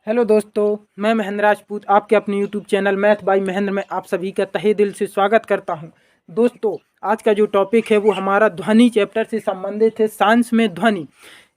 Hello दोस्तों, मैं महेंद्र राजपूत आपके अपने YouTube channel math bye Mahendra में आप सभी का तहे दिल से स्वागत करता हूं। दोस्तों, आज का जो टॉपिक है वो हमारा ध्वनि चैप्टर से संबंधित है, साइंस में ध्वनि।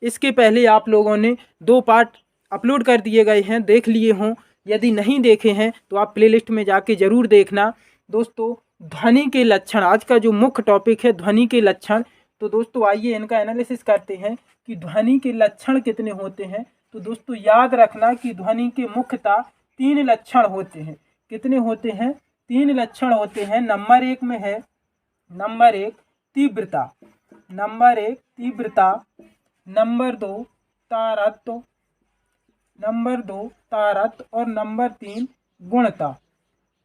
इसके पहले आप लोगों ने 2 पार्ट अपलोड कर दिए गए हैं, देख लिए हों। यदि नहीं देखे हैं तो आप प्लेलिस्ट में जाके ज़रूर देखना। दोस्तों, ध्वनि के लक्षण, आज का जो मुख्य टॉपिक है ध्वनि के लक्षण। तो दोस्तों आइए इनका एनालिसिस करते हैं कि ध्वनि के लक्षण कितने होते हैं। तो दोस्तों याद रखना कि ध्वनि के मुख्यतः 3 लक्षण होते हैं। कितने होते हैं? 3 लक्षण होते हैं। नंबर 1 में है नंबर 1 तीव्रता, नंबर 1 तीव्रता, नंबर 2 तारत्व, नंबर 2 तारत्व और नंबर 3 गुणता।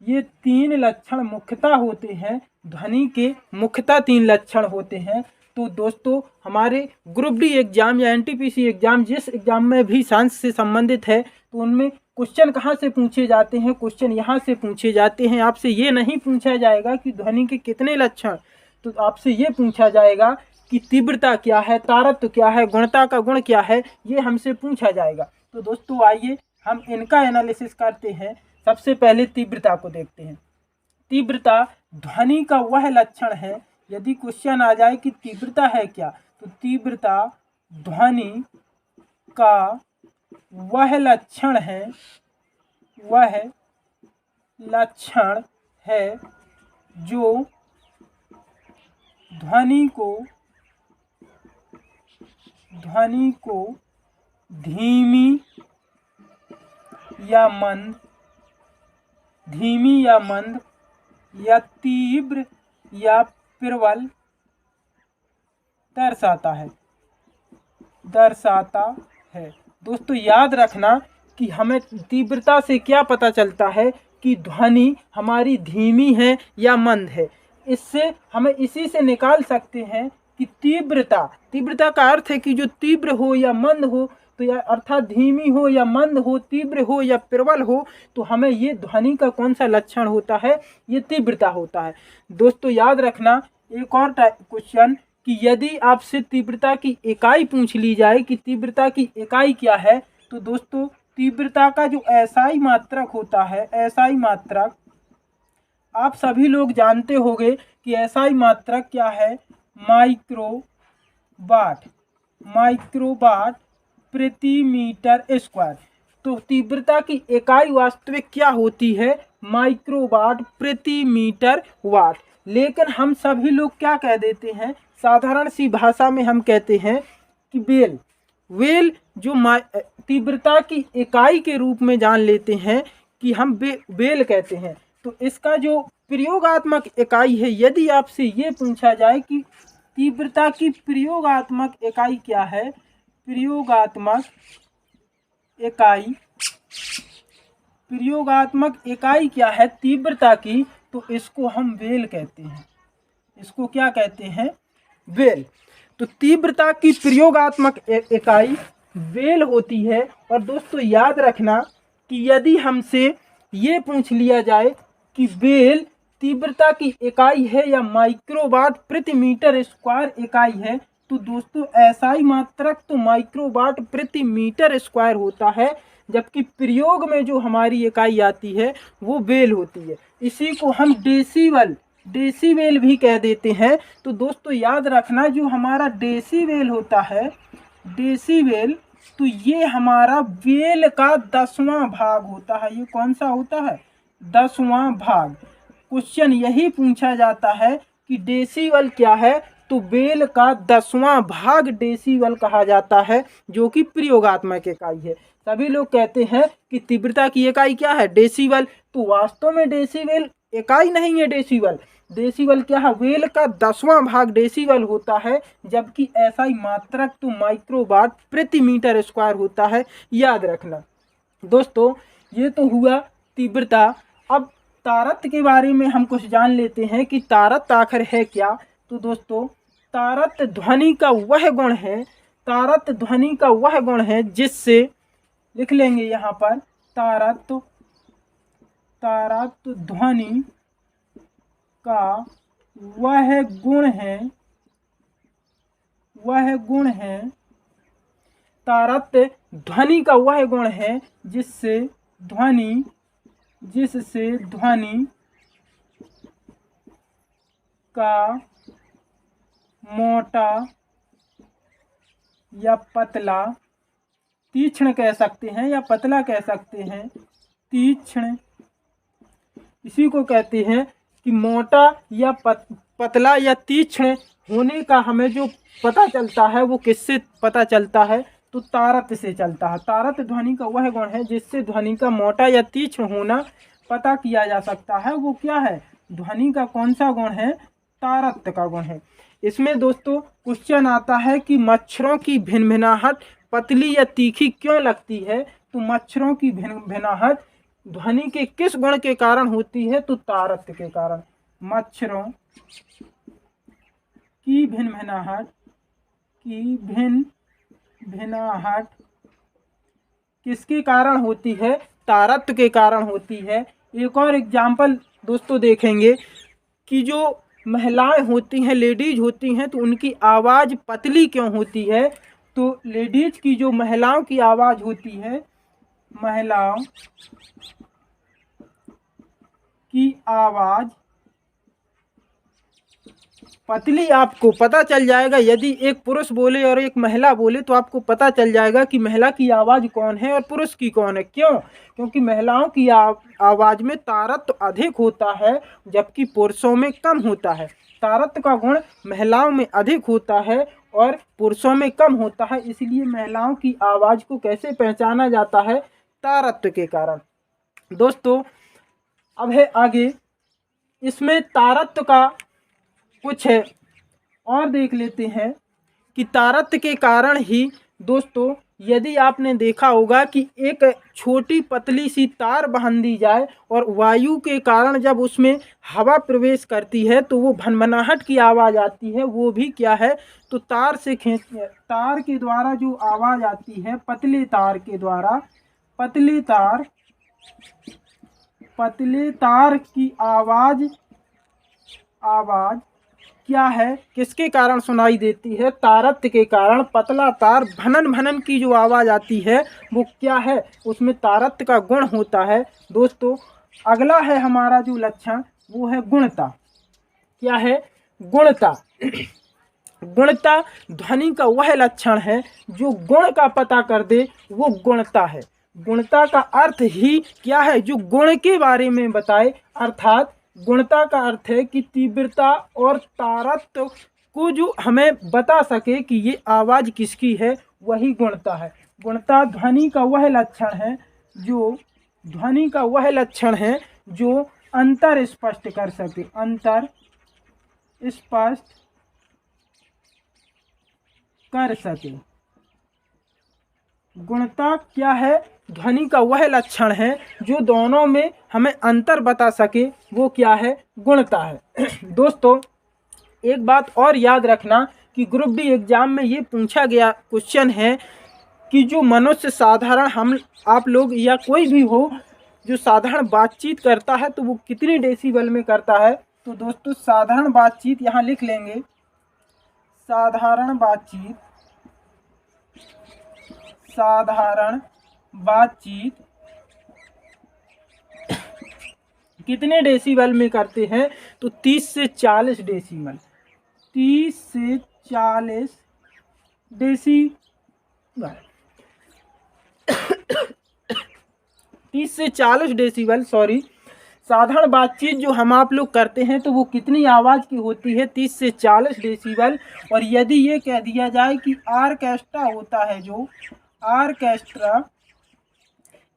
ये 3 लक्षण मुख्यतः होते हैं। ध्वनि के मुख्यतः 3 लक्षण होते हैं। तो दोस्तों हमारे ग्रुप डी एग्जाम या एनटीपीसी एग्जाम, जिस एग्जाम में भी साइंस से संबंधित है, तो उनमें क्वेश्चन कहाँ से पूछे जाते हैं? क्वेश्चन यहाँ से पूछे जाते हैं। आपसे ये नहीं पूछा जाएगा कि ध्वनि के कितने लक्षण, तो आपसे ये पूछा जाएगा कि तीव्रता क्या है, तारत्व क्या है, गुणता का गुण क्या है, ये हमसे पूछा जाएगा। तो दोस्तों आइए हम इनका एनालिसिस करते हैं। सबसे पहले तीव्रता को देखते हैं। तीव्रता ध्वनि का वह लक्षण है, यदि क्वेश्चन आ जाए कि तीव्रता है क्या, तो तीव्रता ध्वनि का वह लक्षण है, वह लक्षण है जो ध्वनि को धीमी या मंद या तीव्र या प्रबल दर्शाता है। दोस्तों याद रखना कि हमें तीव्रता से क्या पता चलता है कि ध्वनि हमारी धीमी है या मंद है। इससे हमें इसी से निकाल सकते हैं कि तीव्रता का अर्थ है कि जो तीव्र हो या मंद हो, तो या अर्थात धीमी हो या मंद हो, तीव्र हो या प्रबल हो, तो हमें ये ध्वनि का कौन सा लक्षण होता है? ये तीव्रता होता है। दोस्तों याद रखना एक और क्वेश्चन कि यदि आपसे तीव्रता की इकाई पूछ ली जाए कि तीव्रता की इकाई क्या है, तो दोस्तों तीव्रता का जो एसआई मात्रक होता है, एसआई मात्रक आप सभी लोग जानते होंगे कि एसआई मात्रक क्या है? माइक्रोवाट प्रति मीटर स्क्वायर। तो तीव्रता की इकाई वास्तविक क्या होती है? माइक्रोवाट प्रति मीटर वाट। लेकिन हम सभी लोग क्या कह देते हैं, साधारण सी भाषा में हम कहते हैं कि वेल जो तीव्रता की इकाई के रूप में जान लेते हैं कि हम बेल कहते हैं। तो इसका जो प्रयोगात्मक इकाई है, यदि आपसे ये पूछा जाए कि तीव्रता की प्रयोगात्मक इकाई क्या है, प्रयोगात्मक इकाई क्या है तीव्रता की, तो इसको हम वेल कहते हैं। इसको क्या कहते हैं? वेल। तो तीव्रता की प्रयोगात्मक इकाई वेल होती है। और दोस्तों याद रखना कि यदि हमसे ये पूछ लिया जाए कि वेल तीव्रता की इकाई है या माइक्रोवाट प्रति मीटर स्क्वायर इकाई है, तो दोस्तों एसआई मात्रक तो माइक्रोवाट प्रति मीटर स्क्वायर होता है, जबकि प्रयोग में जो हमारी इकाई आती है वो वेल होती है। इसी को हम डेसीबेल भी कह देते हैं। तो दोस्तों याद रखना जो हमारा डेसीबेल होता है, डेसीबेल, तो ये हमारा वेल का 10वां भाग होता है। ये कौन सा होता है? 10वां भाग। क्वेश्चन यही पूछा जाता है कि डेसीबल क्या है, तो वेल का 10वां भाग डेसीबल कहा जाता है, जो कि प्रयोगात्मक इकाई है। सभी लोग कहते हैं कि तीव्रता की इकाई क्या है? डेसीबल। तो वास्तव में डेसीबल इकाई नहीं है। डेसीबल क्या है? वेल का 10वां भाग डेसीबल होता है, जबकि एसआई मात्रक तो माइक्रोवाट प्रति मीटर स्क्वायर होता है। याद रखना दोस्तों, ये तो हुआ तीव्रता। अब तारत्व के बारे में हम कुछ जान लेते हैं कि तारत्व आखिर है क्या। तो दोस्तों तारत्व ध्वनि का वह गुण है, तारत्व ध्वनि का वह गुण है जिससे, लिख लेंगे यहाँ पर, तारत्व ध्वनि का वह गुण है तारतम्य ध्वनि का वह गुण है जिससे ध्वनि का मोटा या पतला, तीक्ष्ण कह सकते हैं या पतला कह सकते हैं, तीक्ष्ण, इसी को कहते हैं कि मोटा या पतला या तीक्ष्ण होने का हमें जो पता चलता है वो किससे पता चलता है, तो तारतम्य से चलता है। तारतम्य ध्वनि का वह गुण है जिससे ध्वनि का मोटा या तीक्ष्ण होना पता किया जा सकता है। वो क्या है? ध्वनि का कौन सा गुण है? तारतम्य का गुण है। इसमें दोस्तों क्वेश्चन आता है कि मच्छरों की भिनभिनाहट पतली या तीखी क्यों लगती है? तो मच्छरों की भिनभिनाहट ध्वनि के किस गुण के कारण होती है? तो तारतम्य के कारण। मच्छरों की भिनभिनाहट किसके कारण होती है? तारतम्य के कारण होती है। एक और एग्जाम्पल दोस्तों देखेंगे कि जो महिलाएं होती हैं, लेडीज होती हैं, तो उनकी आवाज़ पतली क्यों होती है? तो लेडीज की जो महिलाओं की आवाज़ होती है, महिलाओं की आवाज़ पतली, आपको पता चल जाएगा यदि एक पुरुष बोले और एक महिला बोले तो आपको पता चल जाएगा कि महिला की आवाज़ कौन है और पुरुष की कौन है। क्यों? क्योंकि महिलाओं की आवाज़ में तारतम्य अधिक होता है जबकि पुरुषों में कम होता है। तारतम्य का गुण महिलाओं में अधिक होता है और पुरुषों में कम होता है, इसलिए महिलाओं की आवाज़ को कैसे पहचाना जाता है? तारतम्य के कारण। दोस्तों अब है आगे, इसमें तारतम्य का कुछ है और देख लेते हैं कि तारतम्य के कारण ही दोस्तों, यदि आपने देखा होगा कि एक छोटी पतली सी तार बांध दी जाए और वायु के कारण जब उसमें हवा प्रवेश करती है तो वो भनभनाहट की आवाज़ आती है। वो भी क्या है? तो तार के द्वारा जो आवाज़ आती है, पतले तार के द्वारा, पतले तार की आवाज़ क्या है? किसके कारण सुनाई देती है? तारतम्य के कारण। पतला तार भनन की जो आवाज़ आती है वो क्या है? उसमें तारतम्य का गुण होता है। दोस्तों अगला है हमारा जो लक्षण, वो है गुणता। क्या है? गुणता। गुणता ध्वनि का वह लक्षण है जो गुण का पता कर दे, वो गुणता है। गुणता का अर्थ ही क्या है? जो गुण के बारे में बताए, अर्थात गुणता का अर्थ है कि तीव्रता और तारतम्य को जो हमें बता सके कि ये आवाज़ किसकी है, वही गुणता है। गुणता ध्वनि का वह लक्षण है जो अंतर स्पष्ट कर सके, अंतर स्पष्ट कर सके। गुणता क्या है? ध्वनि का वह लक्षण है जो दोनों में हमें अंतर बता सके, वो क्या है? गुणता है। दोस्तों एक बात और याद रखना कि ग्रुप डी एग्जाम में ये पूछा गया क्वेश्चन है कि जो मनुष्य साधारण, हम आप लोग या कोई भी हो जो साधारण बातचीत करता है तो वो कितनी डेसिबल में करता है? तो दोस्तों साधारण बातचीत यहाँ लिख लेंगे, साधारण बातचीत कितने डेसिबल में करते हैं? तो 30 से 40 डेसिबल, 30 से 40 डेसिबल 30 से 40 डेसिबल साधारण बातचीत जो हम आप लोग करते हैं तो वो कितनी आवाज़ की होती है? 30 से 40 डेसिबल। और यदि ये कह दिया जाए कि ऑर्केस्ट्रा होता है, जो ऑर्केस्ट्रा,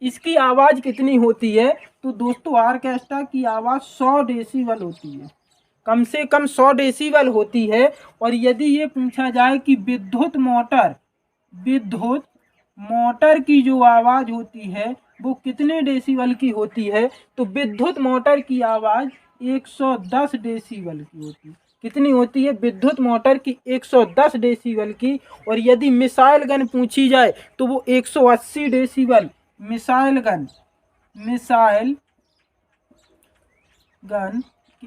इसकी आवाज़ कितनी होती है? तो दोस्तों ऑर्केस्ट्रा की आवाज़ 100 डेसिबल होती है, कम से कम 100 डेसिबल होती है। और यदि ये पूछा जाए कि विद्युत मोटर की जो आवाज़ होती है वो कितने डेसिबल की होती है? तो विद्युत मोटर की आवाज़ 110 डेसिबल की होती है। कितनी होती है? विद्युत मोटर की 110 डेसिबल की। और यदि मिसाइल गन पूछी जाए तो वो 180 डेसिबल, मिसाइल गन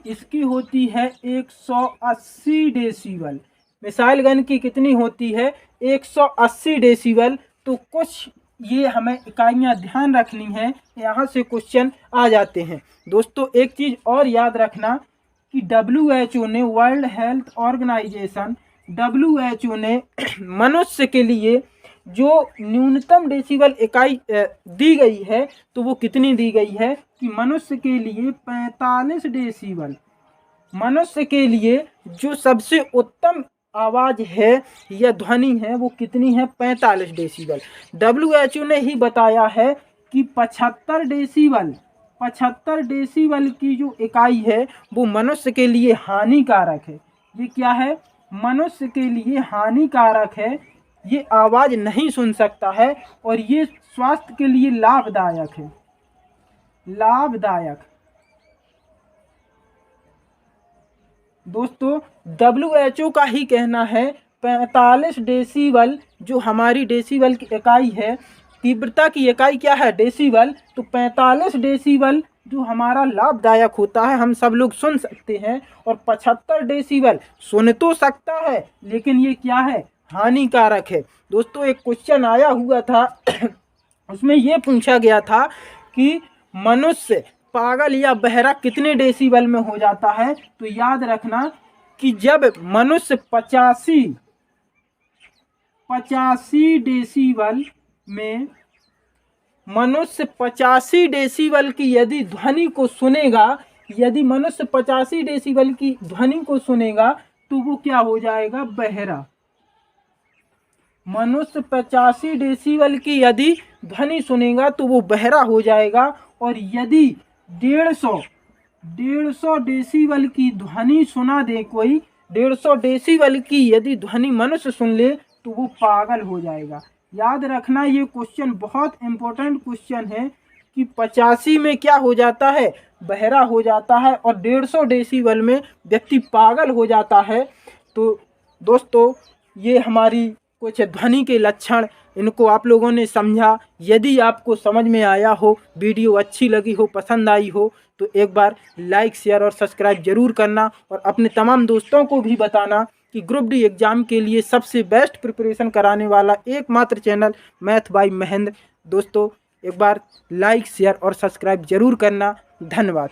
इसकी होती है 180 डेसिबल। मिसाइल गन की कितनी होती है? 180 डेसिबल। तो कुछ ये हमें इकाइयाँ ध्यान रखनी है, यहाँ से क्वेश्चन आ जाते हैं। दोस्तों एक चीज़ और याद रखना कि WHO ने, वर्ल्ड हेल्थ ऑर्गेनाइजेशन WHO ने मनुष्य के लिए जो न्यूनतम डेसिबल इकाई दी गई है, तो वो कितनी दी गई है कि मनुष्य के लिए 45 डेसिबल। मनुष्य के लिए जो सबसे उत्तम आवाज़ है या ध्वनि है वो कितनी है, 45 डेसिबल। WHO ने ही बताया है कि 75 डेसिबल की जो इकाई है वो मनुष्य के लिए हानिकारक है। ये क्या है, मनुष्य के लिए हानिकारक है, ये आवाज़ नहीं सुन सकता है और ये स्वास्थ्य के लिए लाभदायक है, लाभदायक। दोस्तों WHO का ही कहना है 45 डेसिबल जो हमारी डेसिबल की इकाई है, तीव्रता की इकाई क्या है, डेसिबल, तो 45 डेसिबल जो हमारा लाभदायक होता है, हम सब लोग सुन सकते हैं, और 75 डेसिबल सुन तो सकता है लेकिन ये क्या है, हानिकारक है। दोस्तों एक क्वेश्चन आया हुआ था उसमें ये पूछा गया था कि मनुष्य पागल या बहरा कितने डेसिबल में हो जाता है, तो याद रखना कि जब मनुष्य 85 डेसिबल में, मनुष्य 85 डेसिबल की यदि ध्वनि को सुनेगा, यदि मनुष्य 85 डेसिबल की ध्वनि को सुनेगा तो वो क्या हो जाएगा, बहरा। मनुष्य 85 डेसिबल की यदि ध्वनि सुनेगा तो वो बहरा हो जाएगा, और यदि 150 डेसिबल की ध्वनि सुना दे कोई, 150 डेसिबल की यदि ध्वनि मनुष्य सुन ले तो वो पागल हो जाएगा। याद रखना ये क्वेश्चन बहुत इंपॉर्टेंट क्वेश्चन है कि 85 में क्या हो जाता है, बहरा हो जाता है, और 150 डेसिबल में व्यक्ति पागल हो जाता है। तो दोस्तों ये हमारी कुछ ध्वनि के लक्षण, इनको आप लोगों ने समझा। यदि आपको समझ में आया हो, वीडियो अच्छी लगी हो, पसंद आई हो, तो एक बार लाइक, शेयर और सब्सक्राइब जरूर करना, और अपने तमाम दोस्तों को भी बताना कि ग्रुप डी एग्ज़ाम के लिए सबसे बेस्ट प्रिपरेशन कराने वाला एकमात्र चैनल मैथ बाय महेंद्र। दोस्तों एक बार लाइक, शेयर और सब्सक्राइब जरूर करना। धन्यवाद।